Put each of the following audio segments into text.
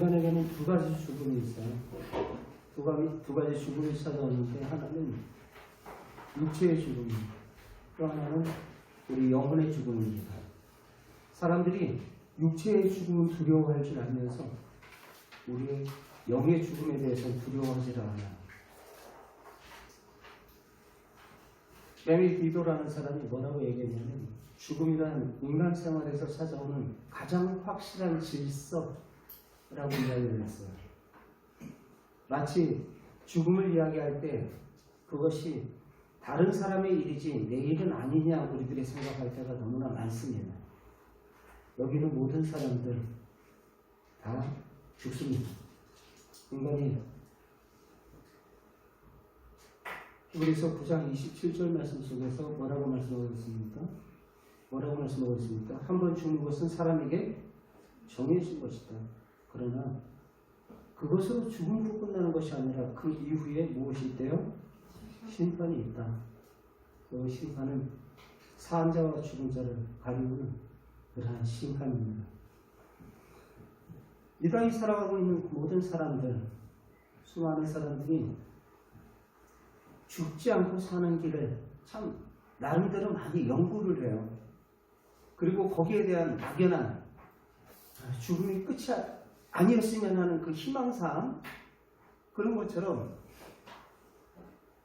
인간에게는 두 가지 죽음이 있어요. 두 가지 죽음이 찾아오는데 하나는 육체의 죽음, 또 하나는 우리 영혼의 죽음입니다. 사람들이 육체의 죽음을 두려워할 줄 알면서 우리의 영의 죽음에 대해서는 두려워하지 않아요. 데미 비도라는 사람이 뭐라고 얘기했냐면 죽음이란 인간 생활에서 찾아오는 가장 확실한 질서라고 이야기를 했어요. 마치 죽음을 이야기할 때 그것이 다른 사람의 일이지 내 일은 아니냐 우리들이 생각할 때가 너무나 많습니다. 여기는 모든 사람들 다 죽습니다. 인간이 히브리서 9장 27절 말씀 속에서 뭐라고 말씀하고 있습니까? 한 번 죽는 것은 사람에게 정해진 것이다. 그러나 그것으로 죽음으로 끝나는 것이 아니라 그 이후에 무엇이 있대요? 심판이 있다. 그 심판은 사한 자와 죽은 자를 가리우는 그러한 심판입니다. 이 땅에 살아가고 있는 모든 사람들, 수많은 사람들이 죽지 않고 사는 길을 참 나름대로 많이 연구를 해요. 그리고 거기에 대한 막연한 죽음이 끝이 아니었으면 하는 그 희망사항, 그런 것처럼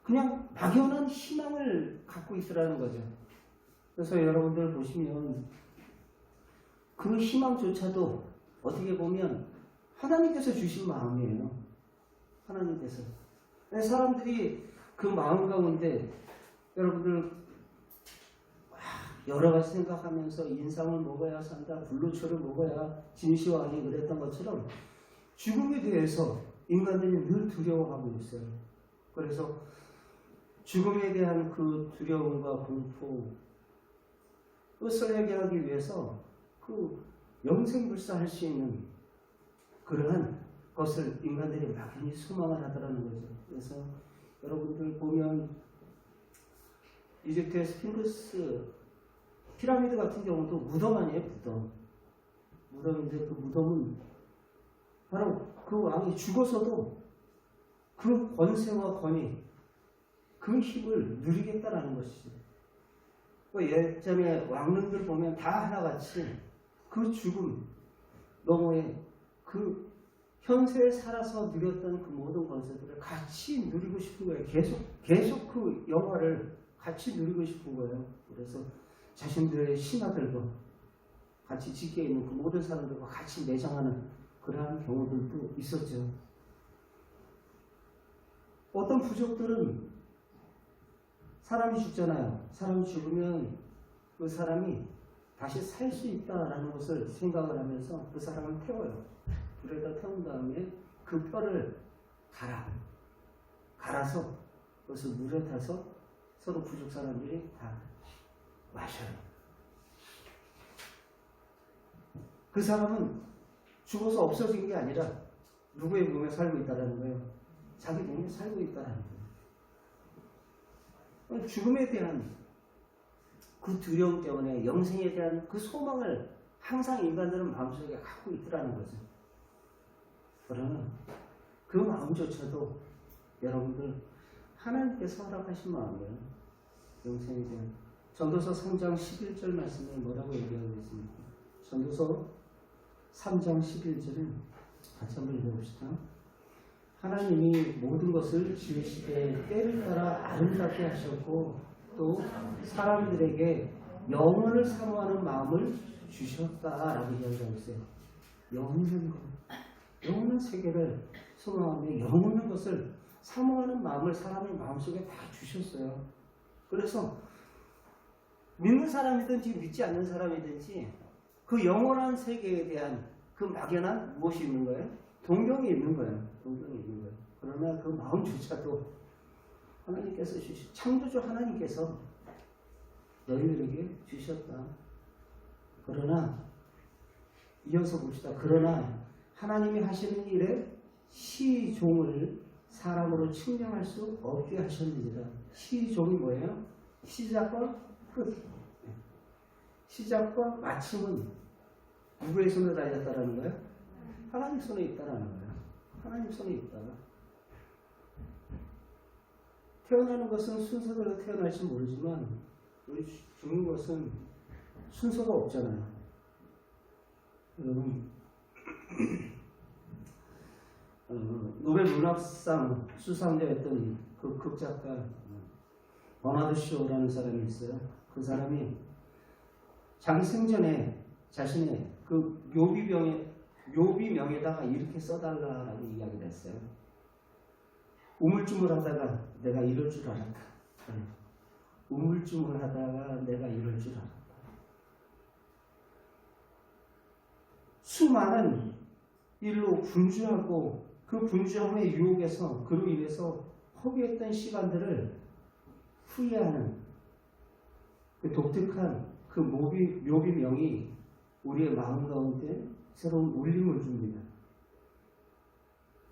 그냥 막연한 희망을 갖고 있으라는 거죠. 그래서 여러분들 보시면 그 희망조차도 어떻게 보면 하나님께서 주신 마음이에요. 하나님께서. 사람들이 그 마음 가운데 여러분들 여러 가지 생각하면서 인상을 먹어야 산다, 불로초를 먹어야 진시황이 그랬던 것처럼 죽음에 대해서 인간들이 늘 두려워하고 있어요. 그래서 죽음에 대한 그 두려움과 공포, 그것을 해결하기 위해서 그 영생불사할 수 있는 그러한 것을 인간들이 막연히 소망을 하더라는 거죠. 그래서 여러분들 보면 이집트의 스핑크스 피라미드 같은 경우도 무덤 아니에요, 무덤. 무덤인데 그 무덤은 바로 그 왕이 죽어서도 그 권세와 권위, 그 힘을 누리겠다라는 것이죠. 예전에 왕릉들 보면 다 하나같이 그 죽음, 너머에 그 현세에 살아서 누렸던 그 모든 권세들을 같이 누리고 싶은 거예요. 계속 그 영화를 같이 누리고 싶은 거예요. 그래서 자신들의 신하들과 같이 지켜 있는 그 모든 사람들과 같이 매장하는 그러한 경우들도 있었죠. 어떤 부족들은 사람이 죽잖아요. 사람이 죽으면 그 사람이 다시 살 수 있다라는 것을 생각을 하면서 그 사람을 태워요. 불에다 태운 다음에 그 뼈를 갈아서 그것을 물에 타서 서로 부족 사람들이 다 마셔요. 그 사람은 죽어서 없어진 게 아니라 누구의 몸에 살고 있다는 거예요. 자기 몸에 살고 있다는 거예요. 죽음에 대한 그 두려움 때문에 영생에 대한 그 소망을 항상 인간들은 마음속에 갖고 있더라는 거죠. 그러나 그 마음조차도 여러분들 하나님께서 허락하신 마음이에요. 영생에 대한. 전도서 3장 11절 말씀에 뭐라고 얘기하고 있습니까? 전도서 3장 11절은 같이 한번 읽어봅시다. 하나님이 모든 것을 지으시되 때를 따라 아름답게 하셨고 또 사람들에게 영혼을 사모하는 마음을 주셨다라고 이야기하고 있어요. 영원한 것, 영원한 세계를 소망하며 영원한 것을 사모하는 마음을 사람의 마음속에 다 주셨어요. 그래서 믿는 사람이든지 믿지 않는 사람이든지 그 영원한 세계에 대한 그 막연한 무엇이 있는 거예요? 동경이 있는 거예요. 동경이 있는 거예요. 그러나 그 마음조차도 하나님께서 창조주 하나님께서 너희들에게 주셨다. 그러나 이어서 봅시다. 그러나 하나님이 하시는 일에 시종을 사람으로 측량할 수 없게 하셨느니라. 시종이 뭐예요? 시작과 끝. 시작과 마침은 누구의 손에 달렸다라는 거예요? 하나님 손에 있다라는 거예요. 하나님 손에 있다. 태어나는 것은 순서대로 태어날지 모르지만 우리 죽는 것은 순서가 없잖아요. 여러분 노벨 문학상 수상자였던 그 극작가 버나드 쇼라는 사람이 있어요. 그 사람이 자기 생전에 자신의 그 묘비명에다가 이렇게 써달라고 이야기를 했어요. 우물쭈물하다가 내가 이럴 줄 알았다. 우물쭈물하다가 내가 이럴 줄 알았다. 수많은 일로 분주하고 그 분주함의 유혹에서 그로 인해서 허비했던 시간들을 후회하는 그 독특한 그 묘비명이 우리의 마음 가운데 새로운 울림을 줍니다.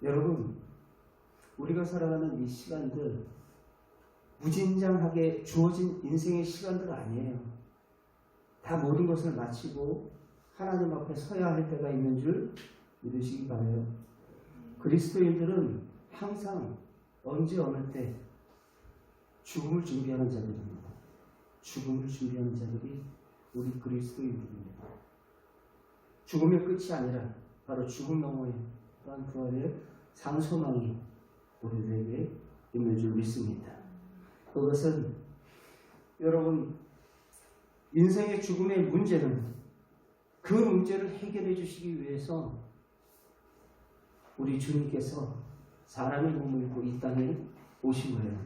여러분, 우리가 살아가는 이 시간들 무진장하게 주어진 인생의 시간들 아니에요. 다 모든 것을 마치고 하나님 앞에 서야 할 때가 있는 줄 믿으시기 바라요. 그리스도인들은 항상 언제 어느 때 죽음을 준비하는 자들입니다. 죽음을 준비하는 자들이 우리 그리스도인들입니다. 죽음의 끝이 아니라 바로 죽음 너머에 또한 부활의 상소망이 우리들에게 있는 줄 믿습니다. 그것은 여러분 인생의 죽음의 문제는 그 문제를 해결해 주시기 위해서 우리 주님께서 사람의 몸을 입고 이 땅에 오신 거예요.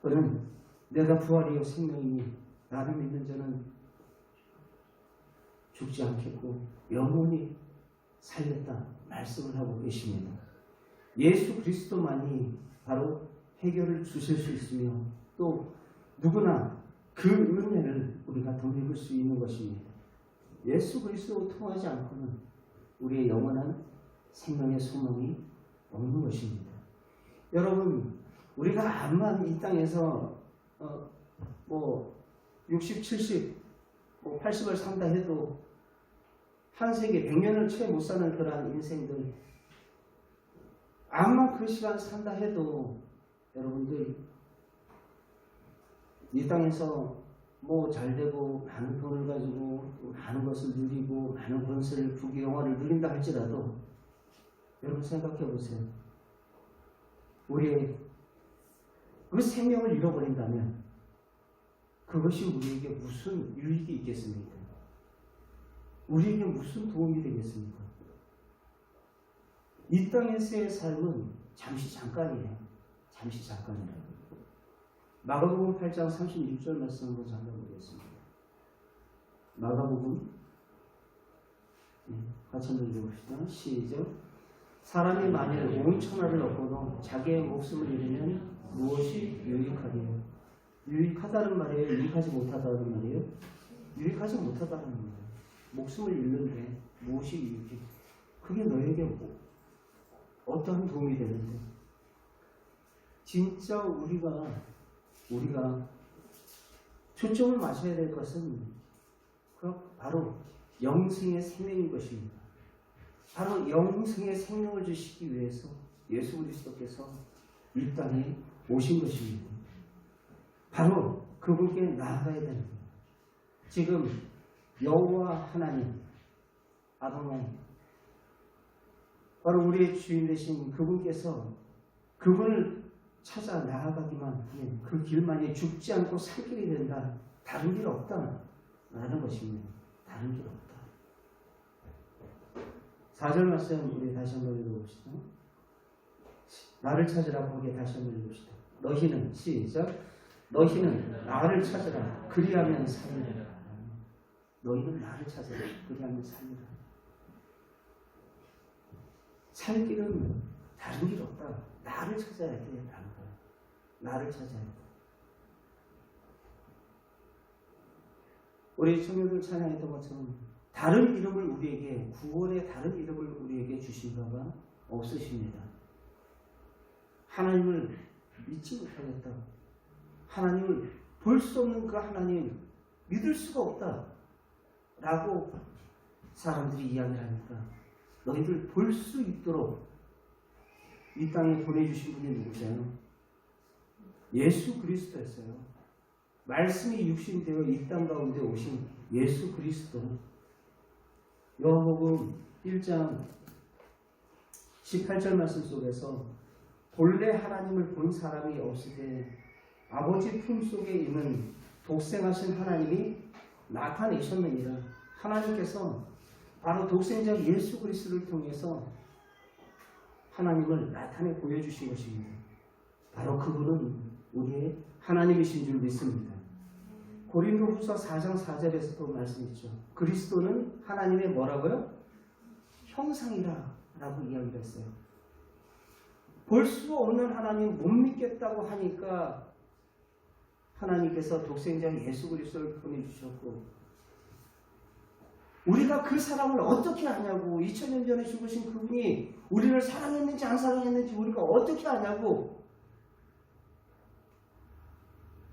그는 내가 부활이요 생명이니 나를 믿는 자는 죽지 않겠고 영원히 살렸다 말씀을 하고 계십니다. 예수 그리스도만이 바로 해결을 주실 수 있으며 또 누구나 그 은혜를 우리가 덧입을 수 있는 것입니다. 예수 그리스도 통하지 않고는 우리의 영원한 생명의 소망이 없는 것입니다. 여러분, 우리가 암만 이 땅에서 60, 70, 80을 산다 해도 한 세기 100년을 채 못 사는 그러한 인생들, 암만 그 시간 산다 해도 여러분들 이 땅에서 잘되고 많은 돈을 가지고 많은 것을 누리고 많은 권세를 부귀영화를 누린다 할지라도 여러분 생각해 보세요. 우리의 그 생명을 잃어버린다면 그것이 우리에게 무슨 유익이 있겠습니까? 우리에게 무슨 도움이 되겠습니까? 이 땅에서의 삶은 잠시 잠깐이에요. 잠시 잠깐이에요. 마가복음 8장 36절 말씀 한번 잠깐보겠습니다. 마가복음 같이 한번 읽어봅시다. 시작. 사람이 만일 온 천하를 얻고도 자기의 목숨을 잃으면 무엇이 유익하리요? 유익하다는 말이에요? 유익하지 못하다는 말이에요? 유익하지 못하다는 말이에요. 목숨을 잃는데 무엇이 유익해? 그게 너에게 어떠한 도움이 되는데? 진짜 우리가 초점을 맞춰야 될 것은 바로 영생의 생명인 것입니다. 바로 영생의 생명을 주시기 위해서 예수 그리스도께서 이 땅에 오신 것입니다. 바로 그분께 나아가야 되는 거예요. 지금 여호와 하나님, 아도나이, 바로 우리의 주인 되신 그분께서 그분을 찾아 나아가기만 하면 그 길만이 죽지 않고 살 길이 된다. 다른 길 없다라는 것입니다. 다른 길 없다. 4절 말씀 우리 다시 한번 읽어봅시다. 나를 찾으라. 거기에 다시 한번 읽읍시다. 너희는 시작. 너희는 나를 찾으라. 그리하면 살리라. 너희는 나를 찾으라. 그리하면 살리라. 살 길은 다른 길 없다. 나를 찾아야 돼. 나를 찾아야 돼. 우리 청년들 찬양했던 것처럼 다른 이름을 우리에게, 구원의 다른 이름을 우리에게 주신 바가 없으십니다. 하나님을 믿지 못하겠다. 하나님을 볼 수 없는 그 하나님 믿을 수가 없다. 라고 사람들이 이야기를 하니까 너희들 볼 수 있도록 이 땅에 보내주신 분이 누구세요? 예수 그리스도였어요. 말씀이 육신되어 이 땅 가운데 오신 예수 그리스도. 요한복음 1장 18절 말씀 속에서 본래 하나님을 본 사람이 없으되 아버지 품속에 있는 독생하신 하나님이 나타내셨느니라. 하나님께서 바로 독생자 예수 그리스도를 통해서 하나님을 나타내 보여주신 것입니다. 바로 그분은 우리의 하나님이신 줄 믿습니다. 고린도후서 4장 4절에서도 말씀했죠. 그리스도는 하나님의 뭐라고요? 형상이라 라고 이야기를 했어요. 볼 수 없는 하나님 못 믿겠다고 하니까 하나님께서 독생자 예수 그리스도를 보내주셨고, 우리가 그 사랑을 어떻게 아냐고, 2000년 전에 죽으신 그분이 우리를 사랑했는지 안 사랑했는지 우리가 어떻게 아냐고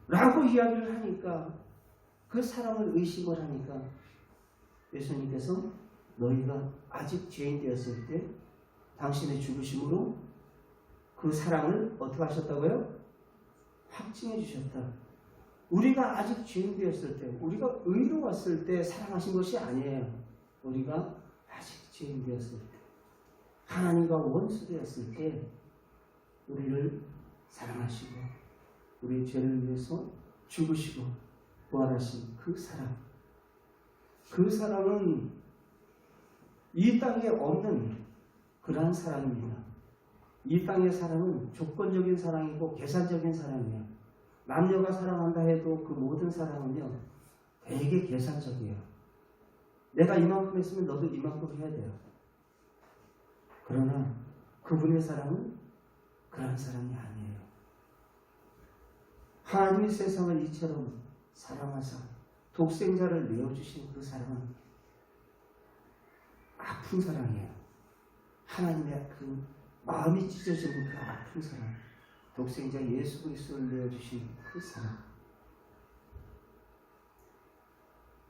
라고 이야기를 하니까, 그 사랑을 의심을 하니까 예수님께서 너희가 아직 죄인 되었을 때 당신의 죽으심으로 그 사랑을 어떻게 하셨다고요? 확증해 주셨다. 우리가 아직 죄인 되었을 때, 우리가 의로웠을 때 사랑하신 것이 아니에요. 우리가 아직 죄인 되었을 때, 하나님과 원수 되었을 때 우리를 사랑하시고 우리의 죄를 위해서 죽으시고 부활하신 그 사랑. 그 사랑은 이 땅에 없는 그러한 사랑입니다. 이 땅의 사랑은 조건적인 사랑이고 계산적인 사랑이에요. 남녀가 사랑한다 해도 그 모든 사랑은요, 되게 계산적이에요. 내가 이만큼 했으면 너도 이만큼 해야 돼요. 그러나 그분의 사랑은 그런 사랑이 아니에요. 하나님이 세상을 이처럼 사랑하사 독생자를 내어주신 그 사랑은 아픈 사랑이에요. 하나님의 그 마음이 찢어지는 그 아픈 사랑, 독생자 예수 그리스도를 내어주신 그 사랑,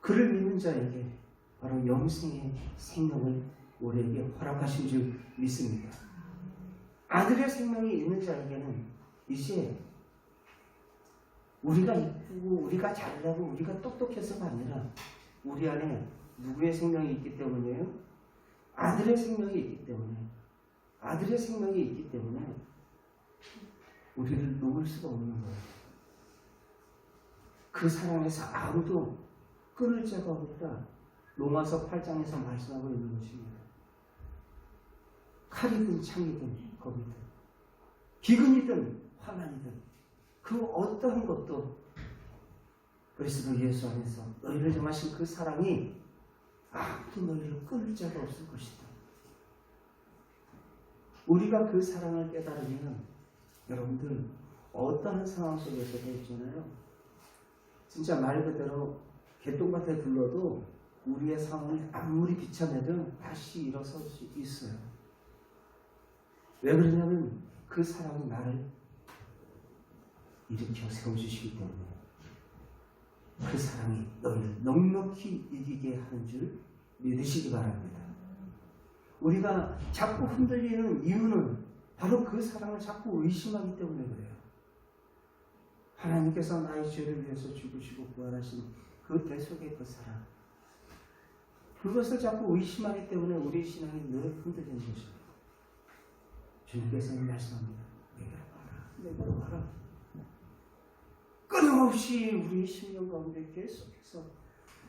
그를 믿는 자에게 바로 영생의 생명을 우리에게 허락하신 줄 믿습니다. 아들의 생명이 있는 자에게는 이제 우리가 이쁘고 우리가 잘나고 우리가 똑똑해서가 아니라 우리 안에 누구의 생명이 있기 때문이에요? 아들의 생명이 있기 때문에, 아들의 생명이 있기 때문에 우리를 놓을 수가 없는 거예요. 그 사랑에서 아무도 끊을 자가 없다. 로마서 8장에서 말씀하고 있는 것입니다. 칼이든 창이든 검이든 기근이든 환난이든 그 어떠한 것도 그리스도 예수 안에서 너희를 정하신 그 사랑이 아무도 너희를 끊을 자가 없을 것이다. 우리가 그 사랑을 깨달으면 여러분들 어떠한 상황 속에서도 있잖아요. 진짜 말 그대로 개똥밭에 굴러도 우리의 상황을 아무리 비참해도 다시 일어설 수 있어요. 왜 그러냐면 그 사랑이 나를 일으켜 세워주시기 때문에, 그 사랑이 너희를 넉넉히 이기게 하는 줄 믿으시기 바랍니다. 우리가 자꾸 흔들리는 이유는 바로 그 사랑을 자꾸 의심하기 때문에 그래요. 하나님께서 나의 죄를 위해서 죽으시고 부활하신 그 대속의 그 사랑, 그것을 자꾸 의심하기 때문에 우리 신앙이 늘 흔들리는 것입니다. 주님께서는 말씀합니다. 내게로 와라, 내게로 와라. 끊임없이 우리의 심령 가운데 계속해서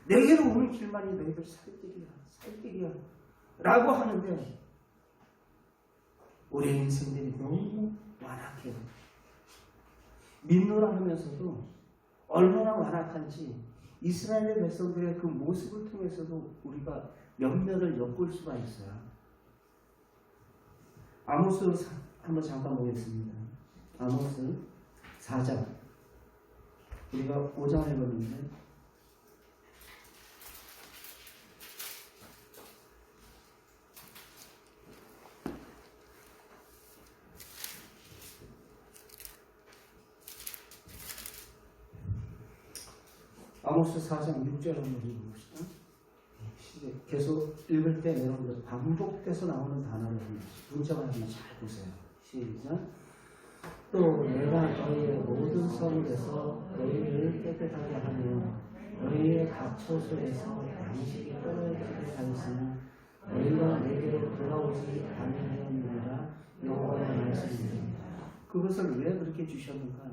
내게로 오는 길만이 너희들 살 길이야, 살 길이야 라고 하는데, 우리의 인생들이 너무 완악해요. 믿노라 하면서도 얼마나 완악한지 이스라엘의 백성들의 그 모습을 통해서도 우리가 면면을 엿볼 수가 있어요. 아모스 한번 잠깐 보겠습니다. 아모스 4장. 우리가 5장을 읽었는데, 아모스 4장 6절 한번 읽어봅시다. 시작. 이제 계속 읽을 때 여러분들 반복돼서 나오는 단어를 문자만 한번 잘 보세요. 시작. 또 내가 너희의 모든 성읍에서 너희를 깨끗하게 하며 너희의 각 처소에서 양식이 떨어지게 하였으니 너희가 내게로 돌아오지 아니하였느니라. 여호와의 말씀입니다. 그것을 왜 그렇게 주셨는가?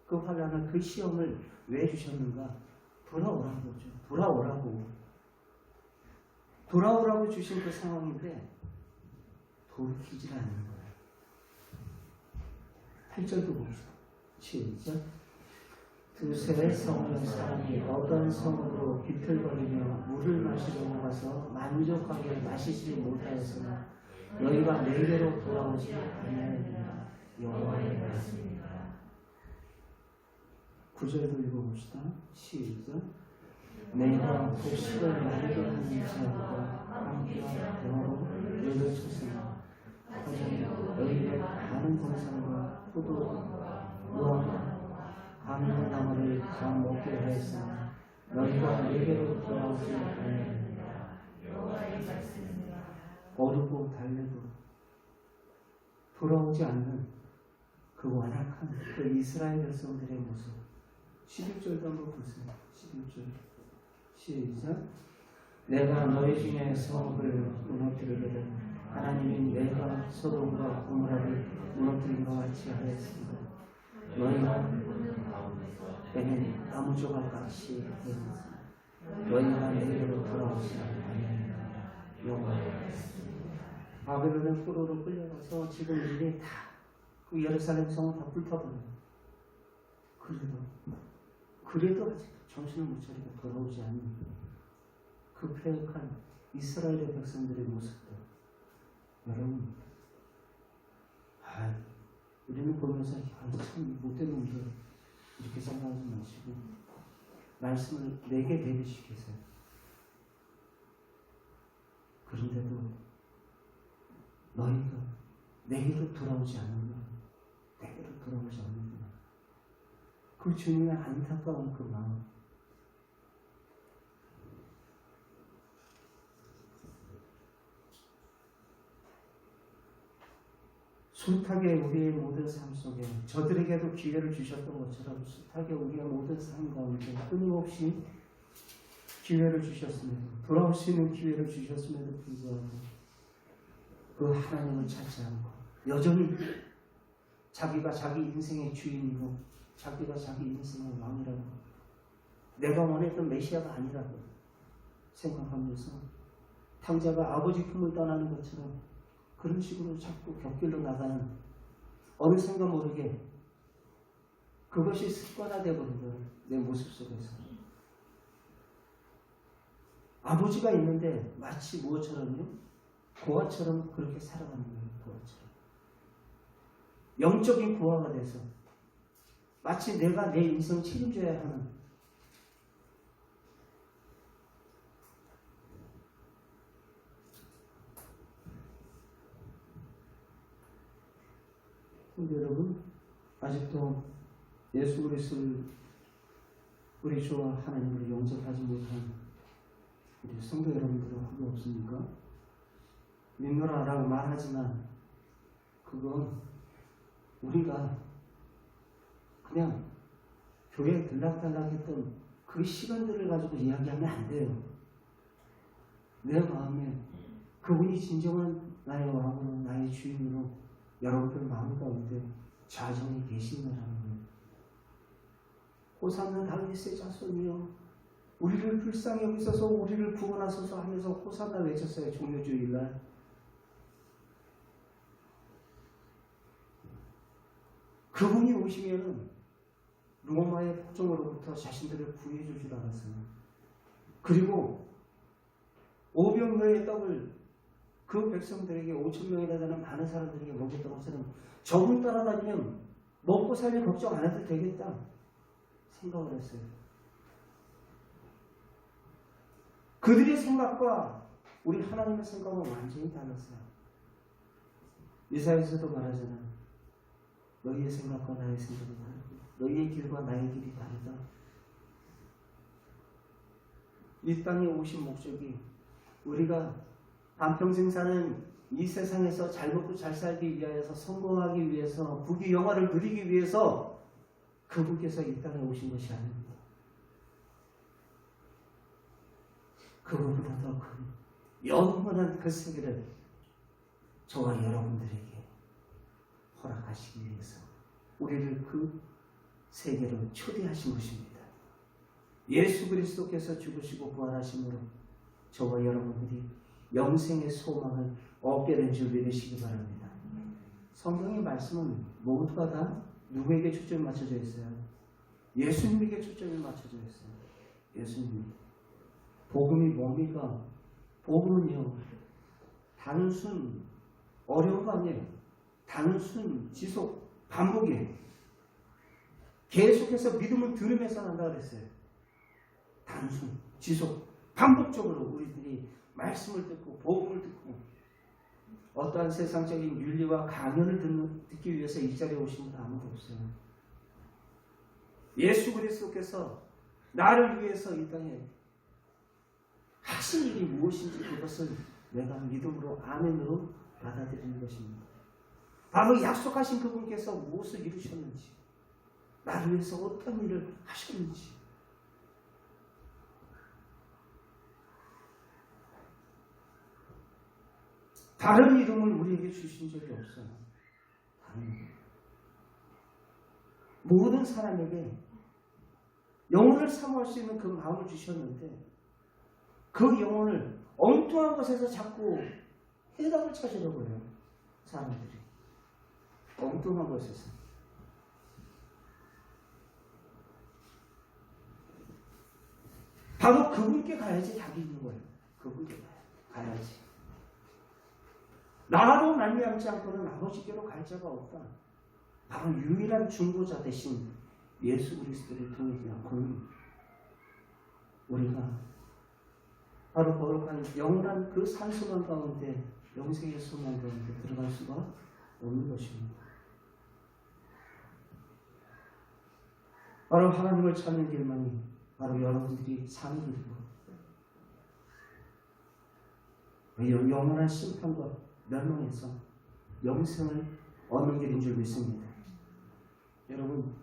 그 환난을, 그 시험을 왜 주셨는가? 돌아오라고죠. 돌아오라고 주신 그 상황인데 돌이키질 않는 거예요. 8절도 봅시다. 시작. 두세 성의 사람이 어떤 성으로 비틀거리며 물을 마시려고 가서 만족하게 마시지 못하였으나 너희가 내게로 돌아오지 아니하였느니라. 여호와의 말씀입니다. 9절도 읽어봅시다. 시작. 내가 곡식을 나누게 하는 자들과 함께한 병으로 너희를 쳤으나 하지만 너희의 많은 권상과 포도와 무화과 감람 나무를 다 먹게 하였으나 너희가 내게로 돌아오지 아니하느니라. 여호와의 말씀입니다. 어르고 달래도 돌아오지 않는 그 완악한 그 이스라엘 백성들의 모습. 11절도 한번 보세요. 11절 시작. 내가 너희 중에 성읍을 무너뜨리거든 하나님이 내가 소돔과 고모라를 무너뜨린 것 같이 하였습니다. 너희가 때는 나무 조각같이 되었습니다. 너희가 내게로 돌아오지 아니하느니라. 여호와의 말씀입니다. 바벨론의 포로로 끌려가서 지금 이게 다 그 예루살렘 성을 다 불타버려요. 그래도 아직 정신을 못 차리고 돌아오지 않는 그 폐역한 이스라엘의 백성들의 모습도 여러분, 우리는 보면서 참 못된 놈들 이렇게 생각하지 마시고 말씀을 내게 내리시겠어요. 그런데도 너희가 내게로 돌아오지 않는구나. 내게로 돌아오지 않는구나. 그 주님의 안타까운 그 마음. 숱하게 우리의 모든 삶 속에 저들에게도 기회를 주셨던 것처럼 숱하게 우리의 모든 삶 가운데 끊임없이 기회를 주셨음에도, 돌아올 수 있는 기회를 주셨음에도 불구하고 그 하나님을 찾지 않고 여전히 자기가 자기 인생의 주인이고 자기가 자기 인생의 왕이라고, 내가 원했던 메시아가 아니라고 생각하면서 탕자가 아버지 품을 떠나는 것처럼 그런 식으로 자꾸 곁길로 나가는, 어느샌가 모르게 그것이 습관화되어 버린 거예요. 내 모습 속에서. 아버지가 있는데 마치 무엇처럼요? 고아처럼 그렇게 살아가는 거예요. 고아처럼. 영적인 고아가 돼서 마치 내가 내 인생을 책임져야 하는, 근데 여러분, 아직도 예수 그리스도를 우리 주와 하나님을 영접하지 못한 우리 성도 여러분들은 혹시 없습니까? 믿노라라고 말하지만 그건 우리가 그냥 교회에 들락달락했던 그 시간들을 가지고 이야기하면 안 돼요. 내 마음에 그분이 진정한 나의 왕으로, 나의 주인으로 여러분들 마음 가운데 좌정에 계신다라는 거예요. 호산나 다윗의 자손이여 우리를 불쌍히 여기소서, 우리를 구원하소서 하면서 호산나 외쳤어요. 종료주일날. 그분이 오시면은 로마의 폭정으로부터 자신들을 구해줄 줄 알았어요. 그리고 오병이어의 떡을 그 백성들에게 5,000명이나 되는 많은 사람들에게 먹였던 것처럼 저분 따라다니면 먹고 살릴 걱정 안 해도 되겠다 생각을 했어요. 그들의 생각과 우리 하나님의 생각은 완전히 달랐어요. 이사야서도 말하잖아요. 너희의 생각과 나의 생각이 다르고 너희의 길과 나의 길이 다르다. 이 땅에 오신 목적이 우리가 반평생 사는 이 세상에서 잘 먹고 잘 살기 위하여서 성공하기 위해서 부귀 영화를 누리기 위해서 그분께서 이 땅에 오신 것이 아닙니다. 그거보다 더 큰 영원한 그 세계를 저와 여러분들에게 허락하시기 위해서 우리를 그 세계로 초대하신 것입니다. 예수 그리스도께서 죽으시고 부활하심으로 저와 여러분들이 영생의 소망을 얻게 된 줄 믿으시기 바랍니다. 성경의 말씀은 모두가 다 누구에게 초점이 맞춰져 있어요? 예수님에게 초점이 맞춰져 있어요. 예수님. 복음이 뭡니까? 복음은요, 단순 어려운 거 아니에요. 단순 지속 반복이에요. 계속해서 믿음을 들으면서 한다 그랬어요. 단순 지속 반복적으로 우리들이 말씀을 듣고 복음을 듣고 어떠한 세상적인 윤리와 강연을 듣기 위해서 이 자리에 오신 분 아무도 없어요. 예수 그리스도께서 나를 위해서 이 땅에 하신 일이 무엇인지 그것을 내가 믿음으로 아멘으로 받아들이는 것입니다. 바로 약속하신 그분께서 무엇을 이루셨는지, 나를 위해서 어떤 일을 하셨는지, 다른 이름을 우리에게 주신 적이 없어요. 다른 이름. 모든 사람에게 영혼을 사모할 수 있는 그 마음을 주셨는데 그 영혼을 엉뚱한 것에서 자꾸 해답을 찾으려고 해요. 사람들이. 엉뚱한 것에서. 바로 그분께 가야지 답이 있는 거예요. 그분께 가야지. 나로 말미암지 않고는 아버지께로 갈 자가 없다. 바로 유일한 중보자 대신 예수 그리스도를 통하지 않고는 우리가 바로 거룩한 영원한 그 산소망 가운데 영생의 소망 가운데 들어갈 수가 없는 것입니다. 바로 하나님을 찾는 길만이 바로 여러분들이 사는 길이고 영원한 심판과 멸망에서 영생을 얻는 길인 줄 믿습니다. 여러분,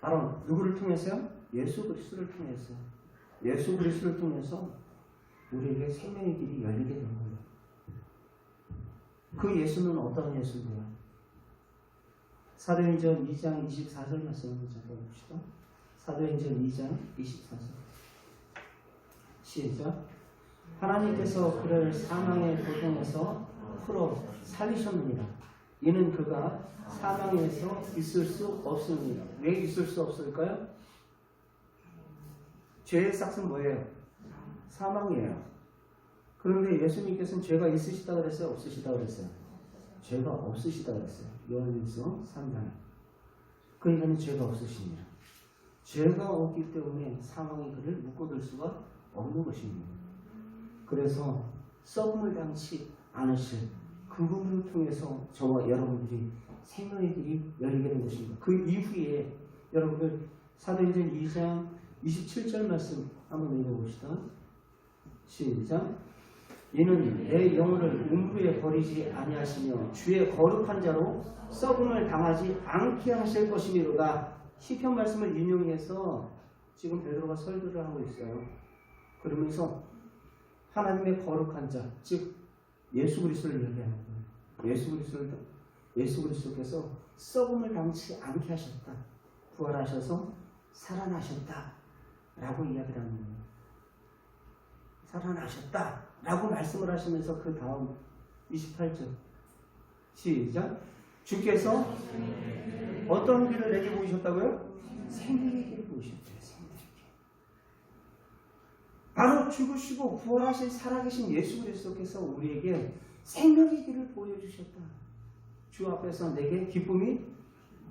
바로 누구를 통해서요? 예수 그리스도를 통해서. 예수 그리스도를 통해서 우리에게 생명의 길이 열리게 된 거예요. 그 예수는 어떤 예수인가요? 사도행전 2장 24절 말씀을 잠깐 봅시다. 사도행전 2장 24절. 시작. 하나님께서 그를 사망의 고통에서 풀어 살리셨느니라. 이는 그가 사망에서 있을 수 없습니다. 왜 있을 수 없을까요? 죄의 싹은 뭐예요? 사망이에요. 그런데 예수님께서는 죄가 있으시다 그랬어요? 없으시다 그랬어요? 죄가 없으시다 그랬어요. 요한일서 3장. 그러니까 죄가 없으십니다. 죄가 없기 때문에 사망이 그를 묶어둘 수가 없는 것입니다. 그래서 썩음을 당치 않으실 그 부분을 통해서 저와 여러분들이 생명의 길이 열리게 된 것입니다. 그 이후에 여러분들 사도행전 2장 27절 말씀 한번 읽어봅시다. 시작. 이는 내 영혼을 음부에 버리지 아니하시며 주의 거룩한 자로 썩음을 당하지 않게 하실 것이니로다. 시편 말씀을 인용해서 지금 베드로가 설교를 하고 있어요. 그러면서 하나님의 거룩한 자, 즉 예수 그리스도를 얘기하는 거예요. 예수 그리스도께서 썩음을 당치 않게 하셨다. 부활하셔서 살아나셨다. 라고 이야기를 하는 거예요. 살아나셨다. 라고 말씀을 하시면서 그 다음 28절. 시작. 주께서 어떤 길을 내게 보이셨다고요? 생명의 길을 보이셨죠. 생명의 길. 바로 죽으시고 부활하신 살아계신 예수 그리스도께서 우리에게 생명의 길을 보여주셨다. 주 앞에서 내게 기쁨이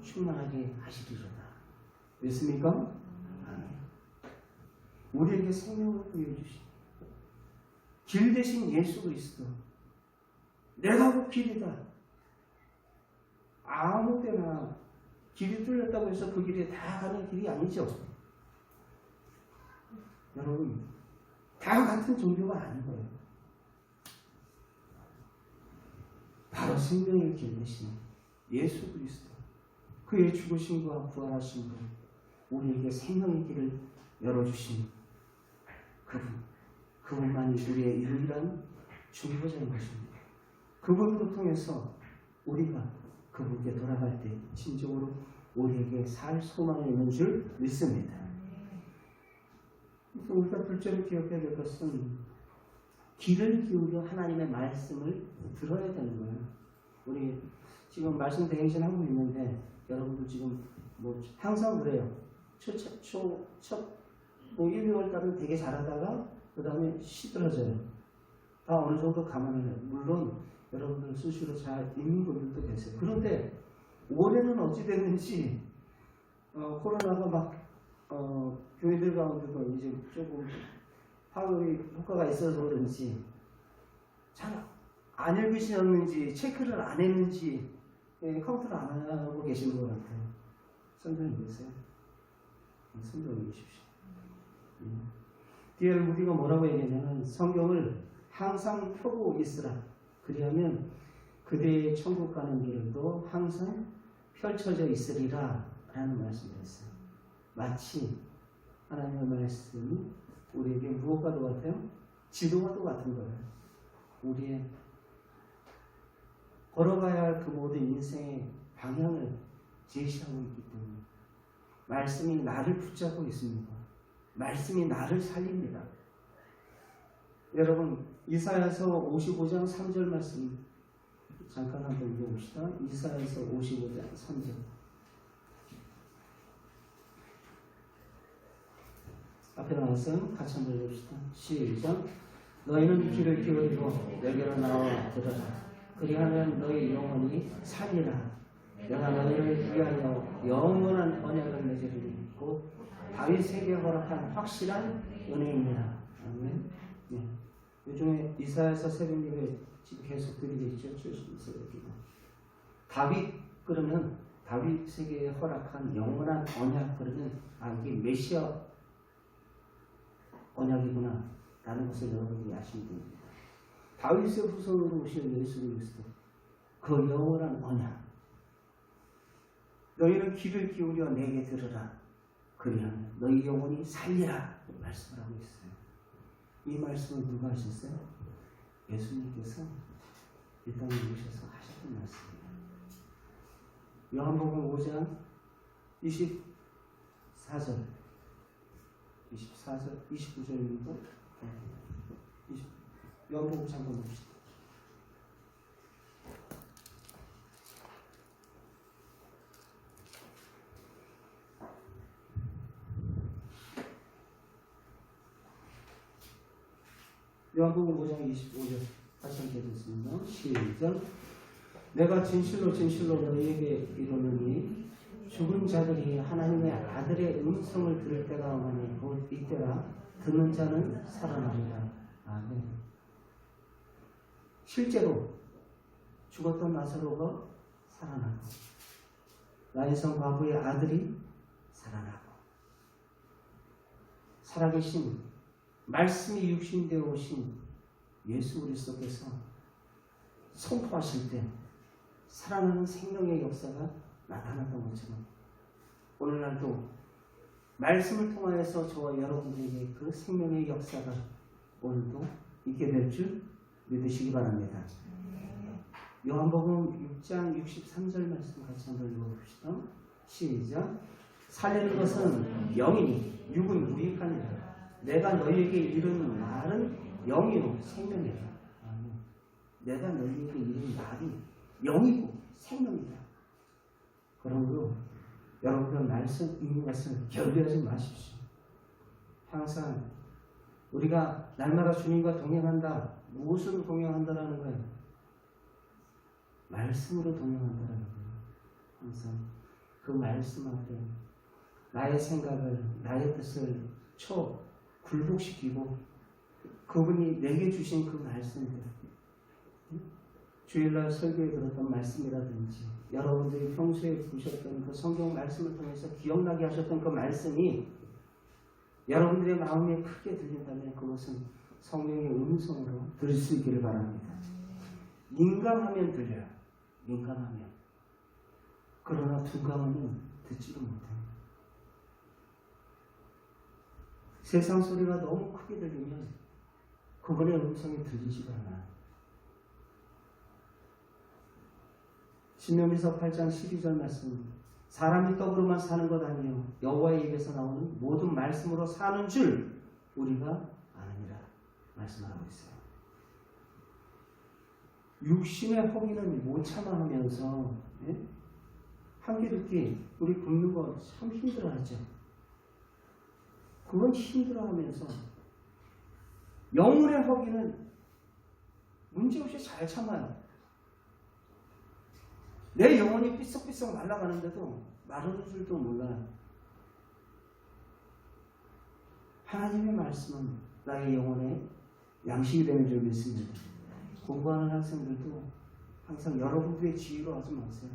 충만하게 하시리로다. 믿습니까? 아멘. 우리에게 생명을 보여주신 길 대신 예수 그리스도. 내가 그 길이다. 아무 데나 길이 뚫렸다고 해서 그 길에 다 가는 길이 아니죠. 여러분, 다 같은 종교가 아닌 거예요. 바로 생명의 길 대신 예수 그리스도, 그의 죽으심과 부활하신 분, 우리에게 생명의 길을 열어주신 그분만이 우리의 유일한 중보자인 것입니다. 그분으로 통해서 우리가 그분께 돌아갈 때 진정으로 우리에게 살 소망이 있는 줄 믿습니다. 우리가 둘째로 기억해야 될 것은 귀를 기울여 하나님의 말씀을 들어야 되는 거예요. 우리 지금 말씀 대행진하고 있는데 여러분들 지금 뭐 항상 그래요. 첫 1, 2월 달은 되게 잘하다가 그 다음에 시들어져요. 다 어느 정도 감안을 해요. 물론 여러분들 수시로 잘 읽는 분들도 계세요. 그런데 올해는 어찌 됐는지 코로나가 막 교회들 가운데도 이제 조금 파급이 효과가 있어서 그런지 잘 안 읽으셨는지 체크를 안 했는지 카운트를 안 하고 계시는 것 같아요. 선생님 계세요? 선생님 계십시오. D.L. 무디가 뭐라고 얘기하냐면 성경을 항상 펴고 있으라. 그리하면 그대의 천국 가는 길도 항상 펼쳐져 있으리라 라는 말씀을 했어요. 마치 하나님의 말씀이 우리에게 무엇과도 같아요? 지도와도 같은 거예요. 우리의 걸어가야 할 그 모든 인생의 방향을 제시하고 있기 때문에 말씀이 나를 붙잡고 있습니다. 말씀이 나를 살립니다. 여러분 이사야서 55장 3절 말씀 잠깐 한번 읽어봅시다. 이사야서 55장 3절. 앞에 나왔어요. 같이 한번 읽읍시다. 시작. 너희는 귀를 기울이고 내게로 나와 들어라. 그리하면 너희 영혼이 살리라. 내가 너희를 위하여 영원한 언약을 맺으리니 곧 다윗에게 허락한 확실한 은혜입니다. 아멘. 네. 요즘에 이사야서 새벽 예배 지금 계속 드리고 있죠. 새벽 기도. 다윗 그러면 다윗에게 허락한 영원한 언약 그러면 이게 메시아 언약이구나 라는 것을 여러분이 아시면 됩니다. 다윗의 후손으로 오신 예수 그리스도 그 영원한 언약. 너희는 귀를 기울여 내게 들으라. 그리하면 너희 영혼이 살리라 말씀을 하고 있어요. 이 말씀을 누가 하셨어요? 예수님께서 이 땅에 오셔서 하셨던 말씀입니다. 요한복음 5장 24절 29절입니다. 요한복음 잠깐 봅시다. 요한복음 5장 25절 다시 한번 읽겠습니다. 시작. 내가 진실로 진실로 너희에게 이르노니 죽은 자들이 하나님의 아들의 음성을 들을 때가 오나니 곧 이때라 듣는 자는 살아나리라. 아멘. 실제로 죽었던 나사로가 살아나고 나인성 과부의 아들이 살아나고 살아계신 말씀이 육신되어 오신 예수 그리스도께서 선포하실 때 살아나는 생명의 역사가 나타났던 것처럼 오늘날도 말씀을 통하여서 저와 여러분들에게 그 생명의 역사가 오늘도 있게 될 줄 믿으시기 바랍니다. 요한복음 6장 63절 말씀 같이 한번 읽어봅시다. 시작. 살리는 것은 영이니 육은 무익하니라. 내가 너희에게 이르는 말은 영이요 생명이다. 내가 너희에게 이르는 말이 영이고 생명이다. 그러므로 여러분들 말씀 읽는 것을 게을리하지 마십시오. 항상 우리가 날마다 주님과 동행한다. 무엇으로 동행한다라는 거예요? 말씀으로 동행한다라는 거예요. 항상 그 말씀 앞에 나의 생각을, 나의 뜻을 굴복시키고 그분이 내게 주신 그 말씀들, 주일날 설교에 들었던 말씀이라든지 여러분들이 평소에 보셨던 그 성경 말씀을 통해서 기억나게 하셨던 그 말씀이 여러분들의 마음이 크게 들린다면 그것은 성령의 음성으로 들을 수 있기를 바랍니다. 민감하면 들려요. 민감하면. 그러나 둔감하면 듣지도 못해요. 세상 소리가 너무 크게 들리면 그분의 음성이 들리지가 않아요. 신명기서 8장 12절 말씀, 사람이 떡으로만 사는 것 아니요 여호와의 입에서 나오는 모든 말씀으로 사는 줄 우리가 아느니라 말씀하고 있어요. 육신의 허기는 못 참아하면서 한 끼 두 끼 우리 굶는 거 참 힘들어하죠. 그건 힘들어하면서 영혼의 허기는 문제없이 잘 참아요. 내 영혼이 삐썩삐썩 날아가는데도 마르는 줄도 몰라요. 하나님의 말씀은 나의 영혼에 양식이 되는 줄 믿습니다. 공부하는 학생들도 항상 여러분들의 지위로 하지 마세요.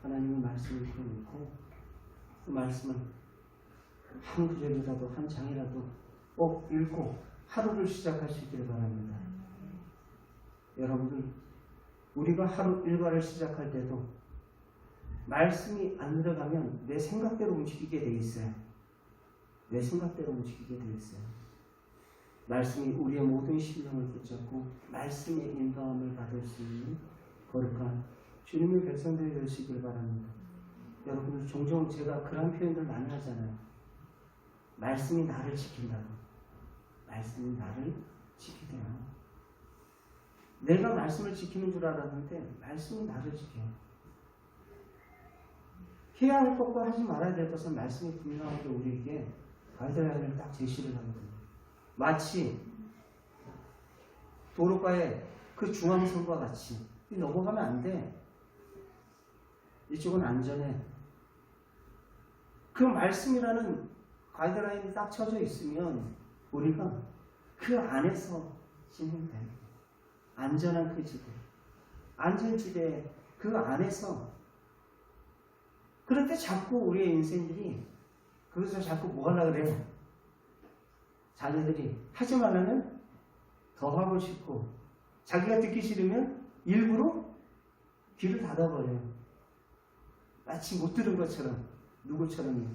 하나님의 말씀을 펴놓고 그 말씀을 한 구절이라도 한 장이라도 꼭 읽고 하루를 시작할 수 있기를 바랍니다. 여러분들, 우리가 하루 일과를 시작할 때도 말씀이 안 들어가면 내 생각대로 움직이게 돼 있어요. 내 생각대로 움직이게 돼 있어요. 말씀이 우리의 모든 심령을 붙잡고 말씀의 인도함을 받을 수 있는 거룩한 주님의 백성들이 되시길 바랍니다. 여러분들, 종종 제가 그런 표현들 많이 하잖아요. 말씀이 나를 지킨다고. 말씀이 나를 지키대요. 내가 말씀을 지키는 줄 알았는데 말씀이 나를 지켜요. 해야 할 것과 하지 말아야 될 것은 말씀이 분명하게 우리에게 가이드라인을 딱 제시를 하거든요. 마치 도로가의 그 중앙선과 같이 넘어가면 안 돼. 이쪽은 안전해. 그 말씀이라는 가이드라인이 딱 쳐져 있으면 우리가 그 안에서 진행돼요. 안전한 그 지대, 안전지대 그 안에서. 그런데 자꾸 우리의 인생들이 거기서 자꾸 뭐 하려고 그래요? 자녀들이 하지 말라면 더 하고 싶고, 자기가 듣기 싫으면 일부러 귀를 닫아버려요. 마치 못 들은 것처럼, 누구처럼요?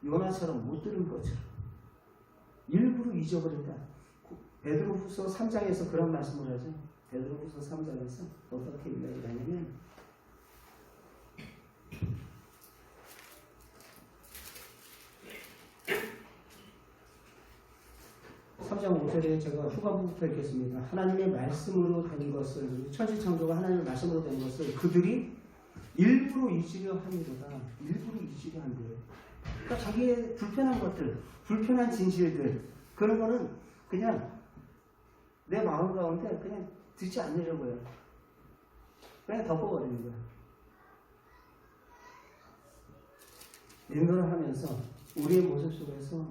요나처럼 못 들은 것처럼 일부러 잊어버린다. 베드로후서 3장에서 그런 말씀을 하죠. 베드로후서 3장에서 어떻게 이야기를 하냐면, 3장 5절에 제가 후반부부터 읽겠습니다. 하나님의 말씀으로 된 것을, 천지창조가 하나님의 말씀으로 된 것을 그들이 일부러 잊으려 하니로다. 일부러 잊으려 한대요. 그러니까 자기의 불편한 것들, 불편한 진실들, 그런 거는 그냥 내 마음 가운데 그냥 듣지 않으려고 해요. 그냥 덮어버리는 거예요. 인도를 하면서 우리의 모습 속에서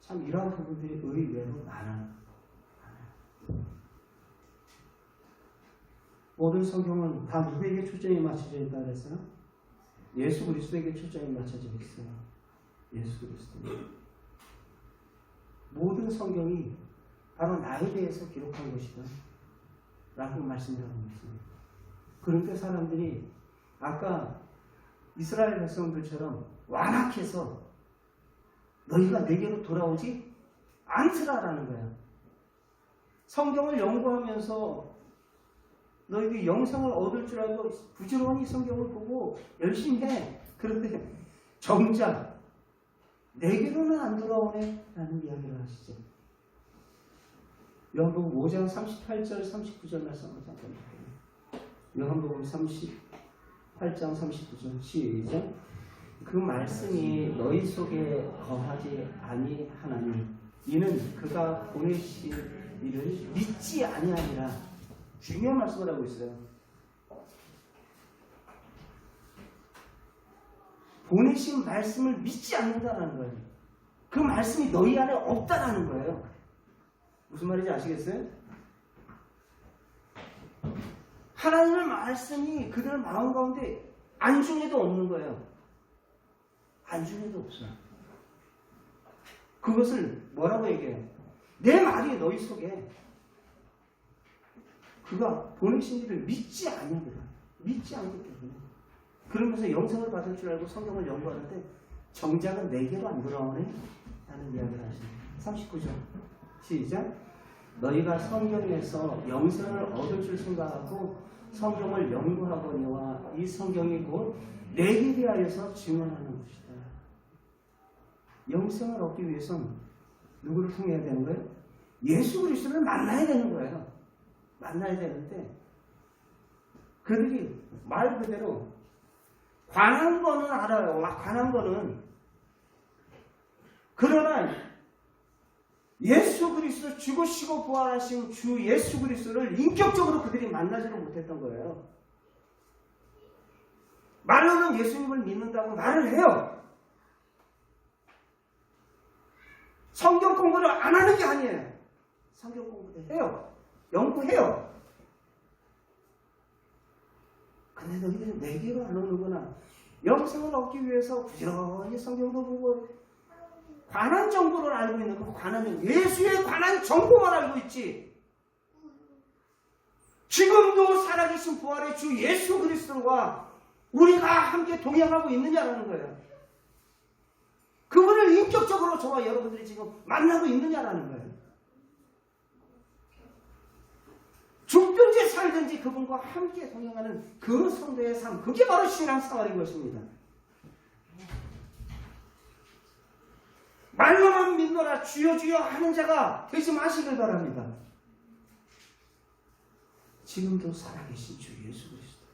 참 이러한 부분들이 의외로 많아요. 모든 성경은 다 누구에게 초점이 맞춰져 있다 그랬어요? 예수 그리스도에게 초점이 맞춰져 있어요. 예수 그리스도. 모든 성경이 바로 나에 대해서 기록한 것이다 라고 말씀을 하고 있습니다. 그런데 사람들이 아까 이스라엘 백성들처럼 완악해서 너희가 내게로 돌아오지 않으라라는 거예요. 성경을 연구하면서 너희들이 영생을 얻을 줄 알고 부지런히 성경을 보고 열심히 해. 그런데 정작 내게로는 안 돌아오네 라는 이야기를 하시죠. 요한복음 5장 38절 39절 말씀을 잠깐 볼게요. 요한복음 38장 39절 시작. 그 말씀이 너희 속에 거하지 아니하나니 이는 그가 보내신 이를 믿지 아니하니라. 중요한 말씀을 하고 있어요. 보내신 말씀을 믿지 않는다는 거예요. 그 말씀이 너희 안에 없다라는 거예요. 무슨 말인지 아시겠어요? 하나님의 말씀이 그들 마음 가운데 안중에도 없는 거예요. 안중에도 없어요. 그것을 뭐라고 얘기해요? 내 말이 너희 속에 그가 보내신 이를 믿지 않는 거야. 믿지 않기 때문에. 그러면서 영생을 받을 줄 알고 성경을 연구하는데 정작은 내게로 안 돌아오네? 라는 이야기를 하십니다. 39절 시작. 너희가 성경에서 영생을 얻을 줄 생각하고 성경을 연구하거니와 이 성경이 곧 내게 대하여서 증언하는 것이다. 영생을 얻기 위해서는 누구를 통해야 되는 거예요? 예수 그리스도를 만나야 되는 거예요. 만나야 되는데 그들이 말 그대로 관한 거는 알아요. 관한 거는. 그러나 예수 그리스도 죽으시고 부활하신 주 예수 그리스도를 인격적으로 그들이 만나지를 못했던 거예요. 말로는 예수님을 믿는다고 말을 해요. 성경 공부를 안 하는 게 아니에요. 성경 공부를 해요. 연구해요. 근데 너희들은 내게로 안 오는구나. 영생을 얻기 위해서 부지런히 성경도 보고 관한 정보를 알고 있는 거. 관한은 예수에 관한 정보만 알고 있지. 지금도 살아계신 부활의 주 예수 그리스도와 우리가 함께 동행하고 있느냐라는 거예요. 그분을 인격적으로 저와 여러분들이 지금 만나고 있느냐라는 거예요. 죽든지 살든지 그분과 함께 동행하는 그 성도의 삶, 그게 바로 신앙생활인 것입니다. 말로만 믿노라 주여 주여 하는 자가 되지 마시길 바랍니다. 지금도 살아계신 주 예수 그리스도.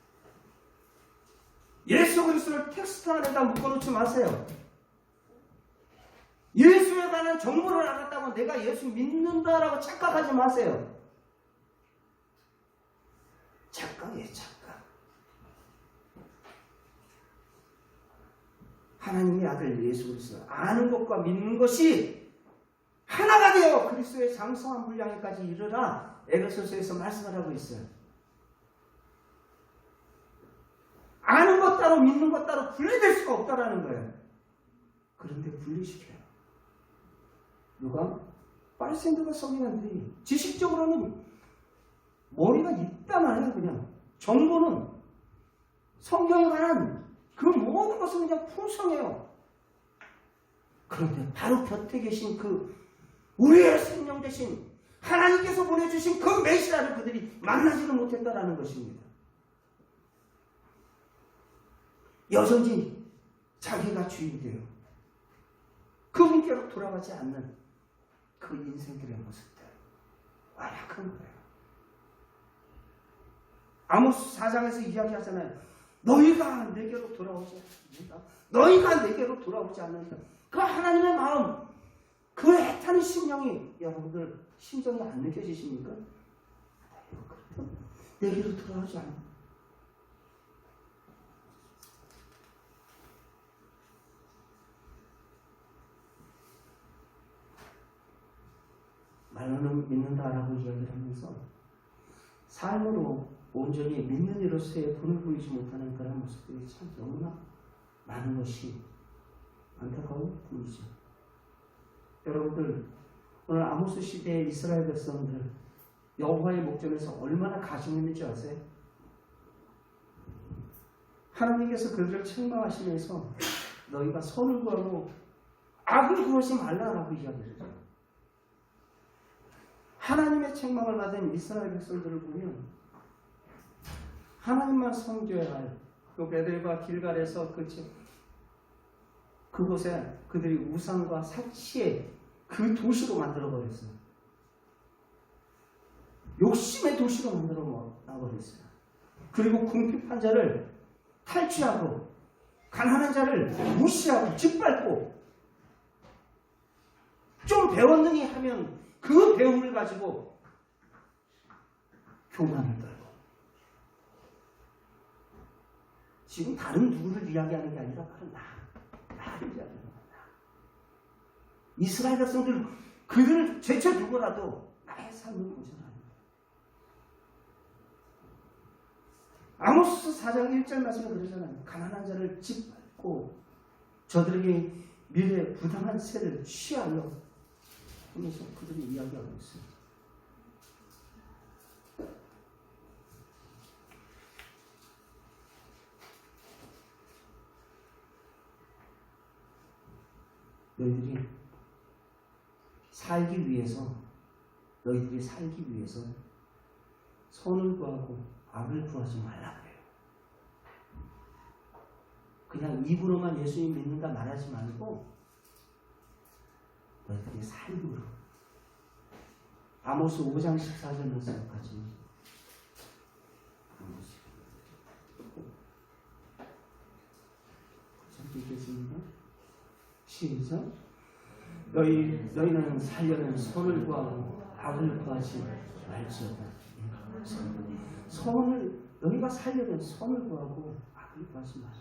예수 그리스도를 텍스트 안에다 묶어놓지 마세요. 예수에 관한 정보를 알았다고 내가 예수 믿는다라고 착각하지 마세요. 착각이에요, 착각. 하나님의 아들 예수 그리스도 아는 것과 믿는 것이 하나가 되어 그리스도의 장성한 분량에까지 이르라 에베소서에서 말씀을 하고 있어요. 아는 것 따로 믿는 것 따로 분리될 수가 없다라는 거예요. 그런데 분리시켜요. 누가? 파리새인들과 서기관들이 지식적으로는 머리가 있단 말이에요. 그냥 정보는 성경에 관한 그 모든 것은 그냥 풍성해요. 그런데 바로 곁에 계신 그 우리의 생명 대신 하나님께서 보내주신 그 메시아를 그들이 만나지를 못했다라는 것입니다. 여전히 자기가 주인이에요. 그분께로 돌아가지 않는 그 인생들의 모습들 완악한 거예요. 아모스 4장에서 이야기하잖아요. 너희가 내게로 돌아오지 않는다. 너희가 내게로 돌아오지 않는다. 그 하나님의 마음, 그 애타는 심령이 여러분들 심정이 안 느껴지십니까? 내게로 돌아오지 않는다. 말로는 믿는다라고 이야기를 하면서 삶으로 온전히 믿는 이로서의 본을 보이지 못하는 그런 모습들이 참 너무나 많은 것이 안타까운 뿐이죠. 여러분들 오늘 아모스 시대의 이스라엘 백성들 여호와의 목전에서 얼마나 가증했는지 아세요? 하나님께서 그들을 책망하시면서 너희가 선을 구하고 악을 구하지 말라라고 이야기를 해요. 하나님의 책망을 받은 이스라엘 백성들을 보면 하나님만 섬겨야 할 그 베델과 길갈에서 그곳에 그들이 우상과 사치의 그 도시로 만들어버렸어요. 욕심의 도시로 만들어버렸어요. 그리고 궁핍한 자를 탈취하고 가난한 자를 무시하고 짓밟고 좀 배웠느니 하면 그 배움을 가지고 교만을 떨고 지금 다른 누구를 이야기하는 게 아니라 바로 나를 이야기하는 거야. 이스라엘 백성들 그들을 제쳐 두고라도 나의 삶을 보잖아요. 아모스 4장 1절 말씀에 그러잖아요. 가난한 자를 짓밟고 저들에게 미래의 부당한 세를 취하려 하면서 그들이 이야기하고 있어요. 너희들이 살기 위해서 선을 구하고 악을 구하지 말라고 해요. 그냥 입으로만 예수님 믿는다 말하지 말고 너희들이 삶으로 아모스 5장 14절 말씀까지 읽겠습니다. 시작. 너희는 살려는 선을 구하고 악을 구하지 말지어다. 너희가 살려는 선을 구하고 악을 구하지 말라.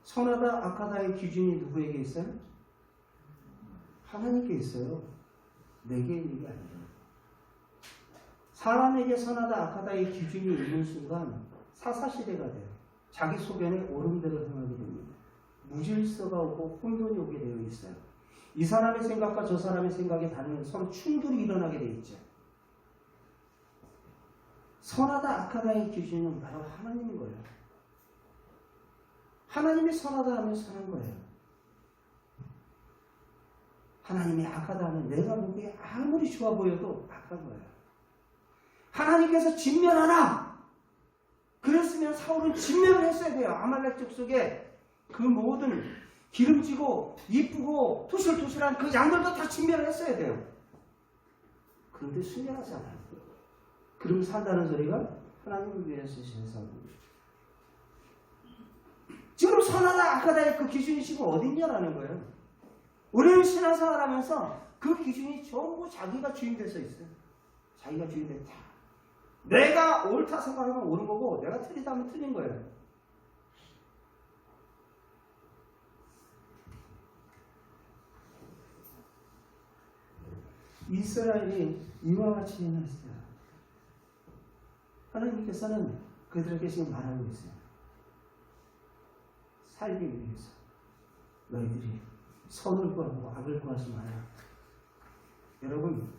선하다 악하다의 기준이 누구에게 있어요? 하나님께 있어요. 내게 있는 게 아니에요. 사람에게 선하다 악하다의 기준이 있는 순간 사사시대가 돼요. 자기 소견에 옳은 대로 행하게 됩니다. 무질서가 오고 혼돈이 오게 되어 있어요. 이 사람의 생각과 저 사람의 생각이 다르면 서로 충돌이 일어나게 되어 있죠. 선하다 악하다의 기준은 바로 하나님인 거예요. 하나님이 선하다 하면 선한 거예요. 하나님이 악하다 하면 내가 보기에 아무리 좋아 보여도 악한 거예요. 하나님께서 진멸하라! 그랬으면 사울은 진멸을 했어야 돼요. 아말렉 족속에 그 모든 기름지고 이쁘고 투실투실한 그 양들도 다 진멸을 했어야 돼요. 그런데 순결하지 않아요. 그럼 산다는 소리가 하나님을 위해서 제사하고 지금 선하다 악하다의 그 기준이 지금 어딨냐라는 거예요. 우리는 신앙생활 하면서 그 기준이 전부 자기가 주인 돼서 있어요. 자기가 주인 됐다. 내가 옳다 생각하면 옳은 거고 내가 틀리다 하면 틀린 거예요. 이스라엘이 이와 같이 행했어요. 하나님께서는 그들에게 지금 말하고 있어요. 살기 위해서 너희들이 선을 구하고 악을 구하지 마라. 여러분,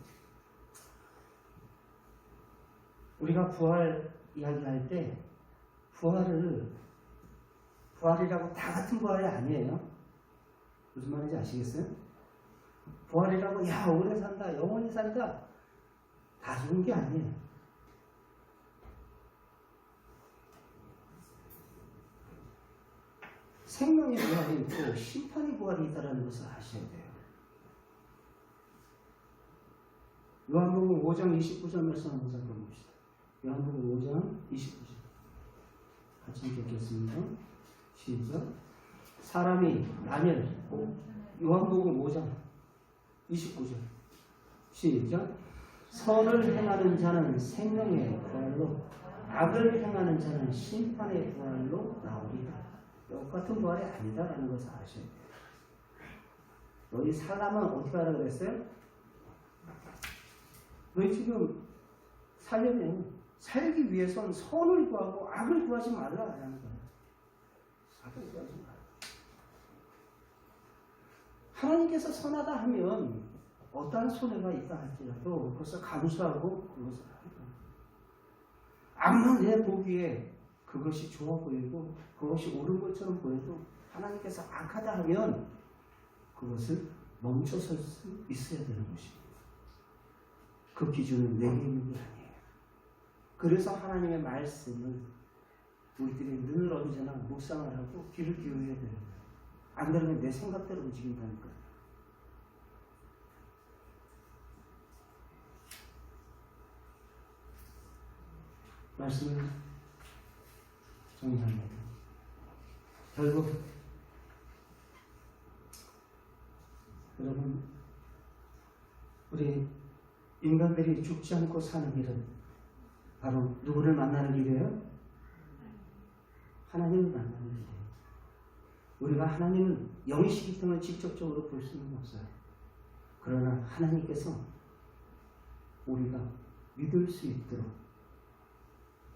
우리가 부활 이야기할 때 부활이라고 다 같은 부활이 아니에요. 무슨 말인지 아시겠어요? 부활이라고 야 오래 산다 영원히 산다 다 좋은 게 아니에요. 생명의 부활이 있고 심판의 부활이 있다는 것을 아셔야 돼요. 요한복음 5장 29절 말씀 한번 살펴봅시다. 요한복음 5장 29절 같이 읽겠습니다. 시작. 사람이 만일 요한복음 5장 29절 시작. 선을 행하는 자는 생명의 부활로 악을 행하는 자는 심판의 부활로 나오리라. 똑같은 부활이 아니다라는 것을 아셔야 돼요. 너희 사람은 어떻게 하라고 그랬어요? 너희 지금 살려면 살기 위해선 선을 구하고 악을 구하지 말라라는 거예요. 악을 구하지 말라. 하나님께서 선하다 하면 어떠한 손해가 있다 할지라도 그것을 감수하고 그것을 하는 거예요. 아무나 내 보기에 그것이 좋아 보이고 그것이 옳은 것처럼 보여도 하나님께서 악하다 하면 그것을 멈춰설 수 있어야 되는 것입니다. 그 기준은 내게 있는 게 아니에요. 그래서 하나님의 말씀을 우리들이 늘 언제나 묵상을 하고 귀를 기울여야 되는 거예요. 안 그러면 내 생각대로 움직인다니까요. 말씀을 정리합니다. 결국 여러분 우리 인간들이 죽지 않고 사는 길은 바로 누구를 만나는 길이에요? 하나님을 만나는 길이에요. 우리가 하나님은 영이시기 때문에 직접적으로 볼 수는 없어요. 그러나 하나님께서 우리가 믿을 수 있도록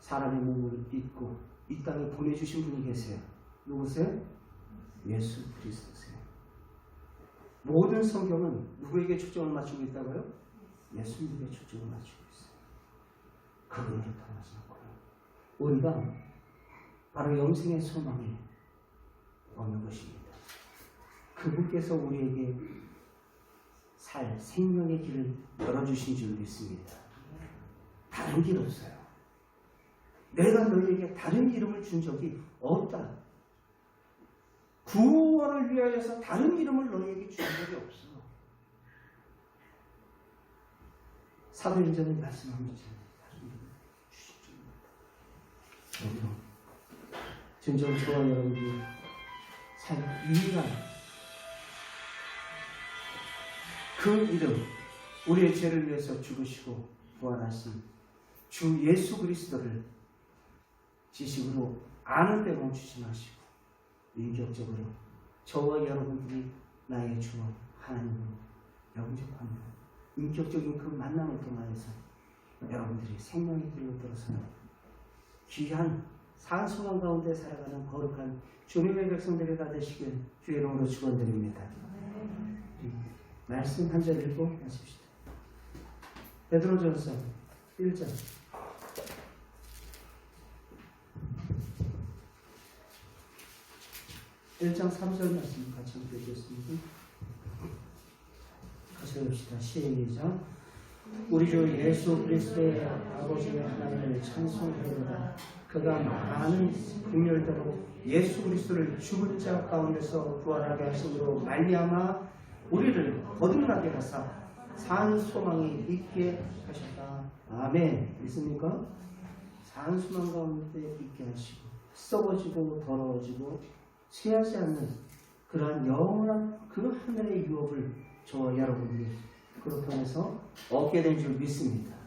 사람의 몸을 입고 이 땅에 보내주신 분이 계세요. 누구세요? 예수 그리스도세요. 모든 성경은 누구에게 초점을 맞추고 있다고요? 예수님에게 초점을 맞추고 있어요. 그분을 통해서 우리가 바로 영생의 소망이 오는 것입니다. 그분께서 우리에게 생명의 길을 열어주신 줄 믿습니다. 다른 길 없어요. 내가 너희에게 다른 이름을 준 적이 없다. 구원을 위하여서 다른 이름을 너희에게 준 적이 없어. 사도행전은 말씀합니다. 다른 이름을 주신 적이 없다. 진정 저와 여러분이 살 유일한 그 이름, 우리의 죄를 위해서 죽으시고 부활하신 주 예수 그리스도를 지식으로 아는 데 멈추지 마시고 인격적으로 저와 여러분들이 나의 주와 하나님으로 영접하며 인격적인 그 만남을 통하여서 여러분들이 생명의 길로 들어서는 귀한 산소망 가운데 살아가는 거룩한 주님의 백성들이 다 되시길 주의 이름으로 축원드립니다. 말씀 한 절 읽고 마십시다. 베드로전서 1장 1장 3절 말씀 같이 읽겠습니다. 같이 읽읍시다. 시작. 우리 주 예수 그리스도의 아버지의 하나님을 찬송하리로다. 그가 많은 긍휼대로 예수 그리스도를 죽은 자 가운데서 부활하게 하심으로 말미암아 우리를 거듭나게 하사 산 소망이 있게 하셨다. 아멘. 믿습니까? 산 소망 가운데 있게 하시고 썩어지고 더러워지고 쇠하지 않는 그러한 영원한 그 하늘의 유업을 저와 여러분들이 그렇게 해서 얻게 된 줄 믿습니다.